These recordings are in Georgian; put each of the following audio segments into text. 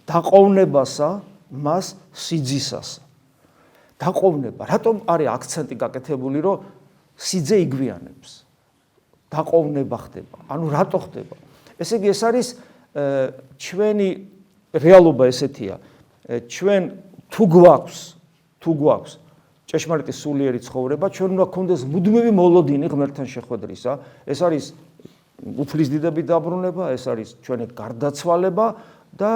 დაყოვნებასა, მას სიძისასა. დაყოვნება. რატომ არის აქცენტი გაკეთებული, რომ სიძე იგვიანებს? დაყოვნება ხდება. ანუ რატო ხდება? ესე იგი ეს არის ჩვენი რეალობა ესეთია. ჩვენ თუ გვაქვს ჭეშმარიტი სულიერი ცხოვრება, ჩვენ უნდა გქონდეს მუდმივი მოლოდინი ღმერთთან შეხვედრისა. ეს არის უფლისდიდების დაბრუნება, ეს არის ჩვენი გარდაცვალება და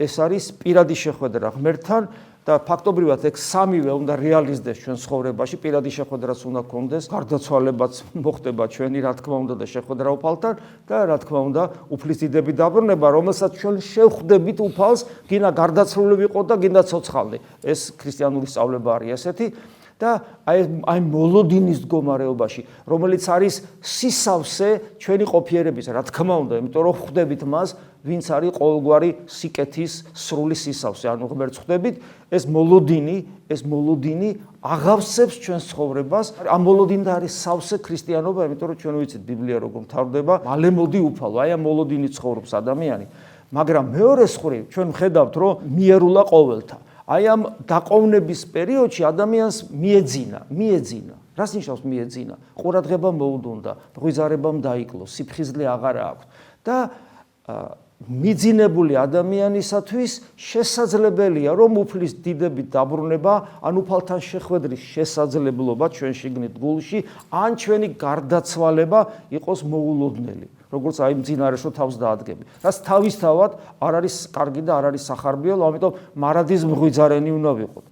ეს არის პირადი შეხვედრა ღმერთთან და ფაქტობრივად ეგ სამივე უნდა რეალიზდეს ჩვენ ცხოვრებაში, პირადი შეხვედრაც უნდა გქონდეს, გარდაცვალებაც მოხდება ჩვენი, რა თქმა უნდა და შეხვედრა უფალთან და რა თქმა უნდა უფლისდიდების დაბრუნება, რომელსაც ჩვენ შევხვდებით უფალს, გინდა გარდაცვლილი ვიყოთ და გინდა ცოცხალდი. ეს ქრისტიანული სწავლება არის ესეთი. და აი მოლოდინის მდგომარეობაში, რომელიც არის სისავსე ჩვენი ყოფიერების, რა თქმა უნდა, იმიტომ რომ ხვდებით მას, ვინც არის ყოველგვარი სიკეთის სრული სისავსე, ანუ ღმერთს ხვდებით, ეს მოლოდინი აღავსებს ჩვენს ცხოვრებას. ამ მოლოდინდა არის სავსე ქრისტიანობა, იმიტომ რომ ჩვენ ვიცით ბიბლია როგორ მთავრდება, მალე მოდი უფალო, აი ამ მოლოდინით ცხოვრობს ადამიანი. მაგრამ მეორე მხრივ ჩვენ ვხედავთ, რომ მიერულა ყოველთა. აი ამ დაყოვნების პერიოდში ადამიანს მიეძინა. რას ნიშნავს მიეძინა? ყურადღება მოუდუნდა, ღვიძარებამ დაიკლო, სიფხიზლე აღარ აქვს და მიძინებული ადამიანისათვის შესაძლებელია, რომ უფლის დიდებით დაბრუნება, ან უფალთან შეხვედრის შესაძლებლობა ჩვენ შიგნით გულში, ან ჩვენი გარდაცვალება იყოს მოულოდნელი. როგორც აი მძინარეშო თავს დაადგები. რაც თავისთავად არ არის კარგი და არ არის სახარბიელო, ამიტომ მარადის მღვიძარენი უნდა ვიყოთ.